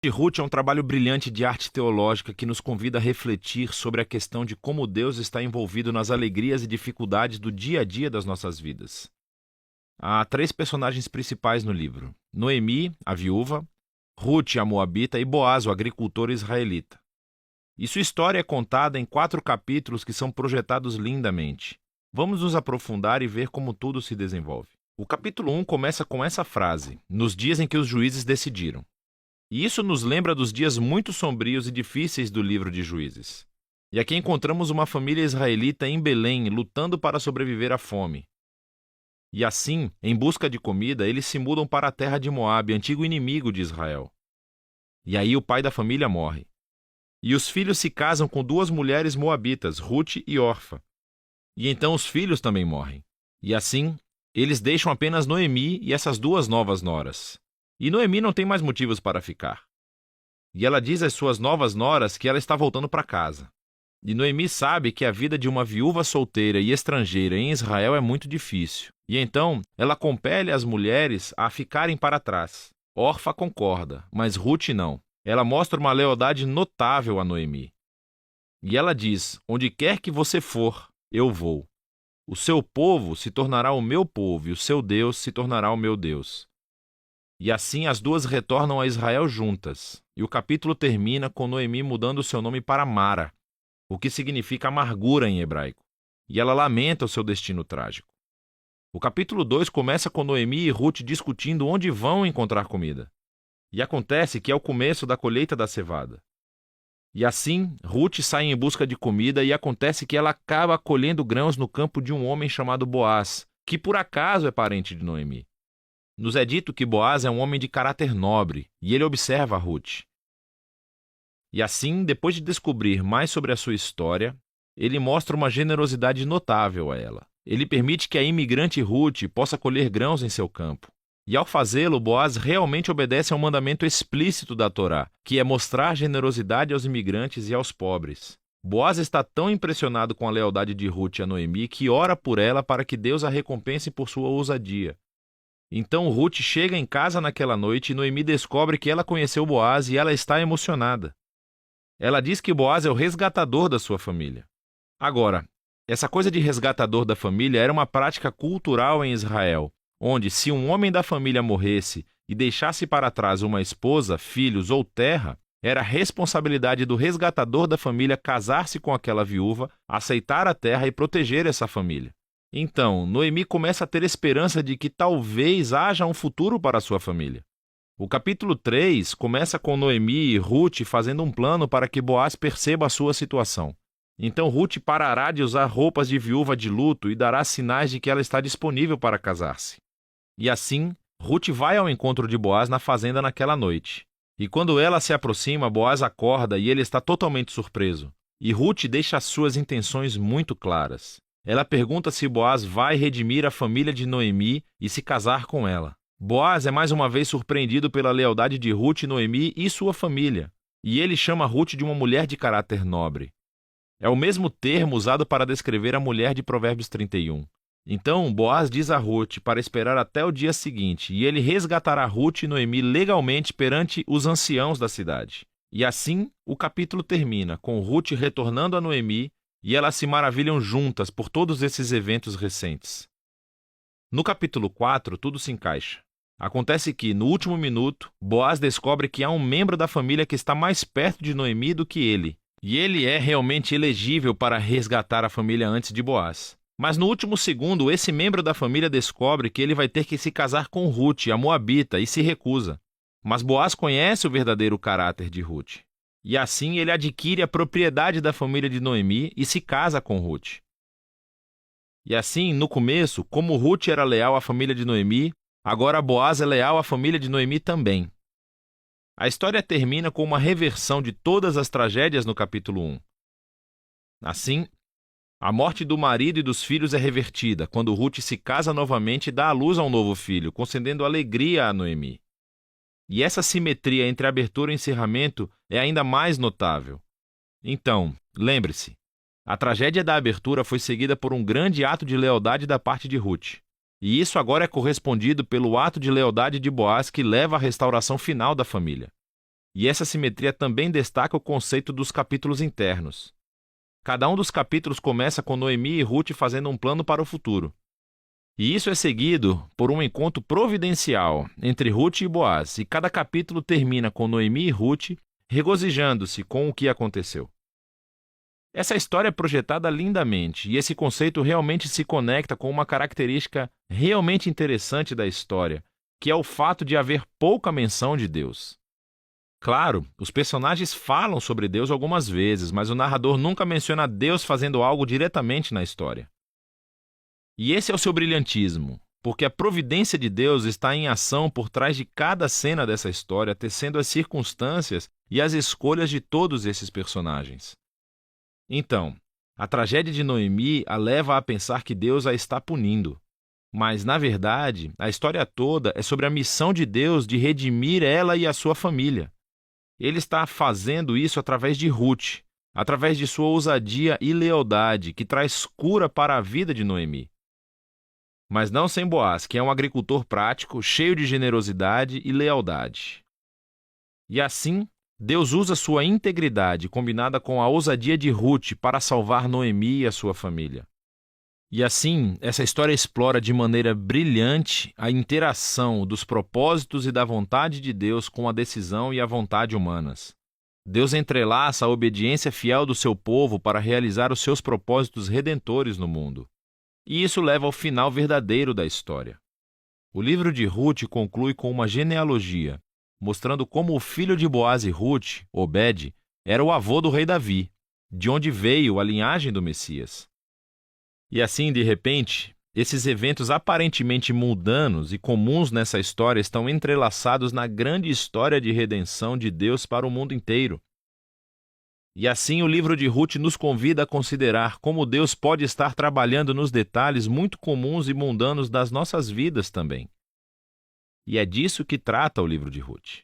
Ruth é um trabalho brilhante de arte teológica que nos convida a refletir sobre a questão de como Deus está envolvido nas alegrias e dificuldades do dia a dia das nossas vidas. Há 3 personagens principais no livro: Noemi, a viúva, Ruth, a moabita, e Boaz, o agricultor israelita. E sua história é contada em 4 capítulos que são projetados lindamente. Vamos nos aprofundar e ver como tudo se desenvolve. O capítulo 1 começa com essa frase: nos dias em que os juízes decidiram. E isso nos lembra dos dias muito sombrios e difíceis do livro de Juízes. E aqui encontramos uma família israelita em Belém lutando para sobreviver à fome. E assim, em busca de comida, eles se mudam para a terra de Moabe, antigo inimigo de Israel. E aí o pai da família morre. E os filhos se casam com 2 mulheres moabitas, Ruth e Orfa. E então os filhos também morrem. E assim, eles deixam apenas Noemi e essas 2 novas noras. E Noemi não tem mais motivos para ficar. E ela diz às suas novas noras que ela está voltando para casa. E Noemi sabe que a vida de uma viúva solteira e estrangeira em Israel é muito difícil. E então, ela compele as mulheres a ficarem para trás. Orfa concorda, mas Ruth não. Ela mostra uma lealdade notável a Noemi. E ela diz: onde quer que você for, eu vou. O seu povo se tornará o meu povo, e o seu Deus se tornará o meu Deus. E assim as 2 retornam a Israel juntas. E o capítulo termina com Noemi mudando seu nome para Mara, o que significa amargura em hebraico. E ela lamenta o seu destino trágico. O capítulo 2 começa com Noemi e Ruth discutindo onde vão encontrar comida. E acontece que é o começo da colheita da cevada. E assim, Ruth sai em busca de comida e acontece que ela acaba colhendo grãos no campo de um homem chamado Boaz, que por acaso é parente de Noemi. Nos é dito que Boaz é um homem de caráter nobre, e ele observa a Ruth. E assim, depois de descobrir mais sobre a sua história, ele mostra uma generosidade notável a ela. Ele permite que a imigrante Ruth possa colher grãos em seu campo. E ao fazê-lo, Boaz realmente obedece a um mandamento explícito da Torá, que é mostrar generosidade aos imigrantes e aos pobres. Boaz está tão impressionado com a lealdade de Ruth a Noemi que ora por ela para que Deus a recompense por sua ousadia. Então Ruth chega em casa naquela noite e Noemi descobre que ela conheceu Boaz e ela está emocionada. Ela diz que Boaz é o resgatador da sua família. Agora, essa coisa de resgatador da família era uma prática cultural em Israel, onde se um homem da família morresse e deixasse para trás uma esposa, filhos ou terra, era responsabilidade do resgatador da família casar-se com aquela viúva, aceitar a terra e proteger essa família. Então, Noemi começa a ter esperança de que talvez haja um futuro para sua família. O capítulo 3 começa com Noemi e Ruth fazendo um plano para que Boaz perceba a sua situação. Então Ruth parará de usar roupas de viúva de luto e dará sinais de que ela está disponível para casar-se. E assim, Ruth vai ao encontro de Boaz na fazenda naquela noite. E quando ela se aproxima, Boaz acorda e ele está totalmente surpreso. E Ruth deixa as suas intenções muito claras. Ela pergunta se Boaz vai redimir a família de Noemi e se casar com ela. Boaz é mais uma vez surpreendido pela lealdade de Ruth, Noemi e sua família. E ele chama Ruth de uma mulher de caráter nobre. É o mesmo termo usado para descrever a mulher de Provérbios 31. Então, Boaz diz a Ruth para esperar até o dia seguinte, e ele resgatará Ruth e Noemi legalmente perante os anciãos da cidade. E assim, o capítulo termina, com Ruth retornando a Noemi, e elas se maravilham juntas por todos esses eventos recentes. No capítulo 4, tudo se encaixa. Acontece que, no último minuto, Boaz descobre que há um membro da família que está mais perto de Noemi do que ele, e ele é realmente elegível para resgatar a família antes de Boaz. Mas no último segundo, esse membro da família descobre que ele vai ter que se casar com Ruth, a moabita, e se recusa. Mas Boaz conhece o verdadeiro caráter de Ruth. E assim ele adquire a propriedade da família de Noemi e se casa com Ruth. E assim, no começo, como Ruth era leal à família de Noemi, agora Boaz é leal à família de Noemi também. A história termina com uma reversão de todas as tragédias no capítulo 1. Assim, a morte do marido e dos filhos é revertida, quando Ruth se casa novamente e dá à luz a um novo filho, concedendo alegria a Noemi. E essa simetria entre abertura e encerramento é ainda mais notável. Então, lembre-se, a tragédia da abertura foi seguida por um grande ato de lealdade da parte de Ruth. E isso agora é correspondido pelo ato de lealdade de Boaz que leva à restauração final da família. E essa simetria também destaca o conceito dos capítulos internos. Cada um dos capítulos começa com Noemi e Ruth fazendo um plano para o futuro. E isso é seguido por um encontro providencial entre Ruth e Boaz, e cada capítulo termina com Noemi e Ruth regozijando-se com o que aconteceu. Essa história é projetada lindamente, e esse conceito realmente se conecta com uma característica realmente interessante da história, que é o fato de haver pouca menção de Deus. Claro, os personagens falam sobre Deus algumas vezes, mas o narrador nunca menciona Deus fazendo algo diretamente na história. E esse é o seu brilhantismo, porque a providência de Deus está em ação por trás de cada cena dessa história, tecendo as circunstâncias e as escolhas de todos esses personagens. Então, a tragédia de Noemi a leva a pensar que Deus a está punindo. Mas, na verdade, a história toda é sobre a missão de Deus de redimir ela e a sua família. Ele está fazendo isso através de Ruth, através de sua ousadia e lealdade, que traz cura para a vida de Noemi. Mas não sem Boaz, que é um agricultor prático, cheio de generosidade e lealdade. E assim, Deus usa sua integridade combinada com a ousadia de Ruth para salvar Noemi e a sua família. E assim, essa história explora de maneira brilhante a interação dos propósitos e da vontade de Deus com a decisão e a vontade humanas. Deus entrelaça a obediência fiel do seu povo para realizar os seus propósitos redentores no mundo. E isso leva ao final verdadeiro da história. O livro de Ruth conclui com uma genealogia, mostrando como o filho de Boaz e Ruth, Obed, era o avô do rei Davi, de onde veio a linhagem do Messias. E assim, de repente, esses eventos aparentemente mundanos e comuns nessa história estão entrelaçados na grande história de redenção de Deus para o mundo inteiro. E assim o livro de Ruth nos convida a considerar como Deus pode estar trabalhando nos detalhes muito comuns e mundanos das nossas vidas também. E é disso que trata o livro de Ruth.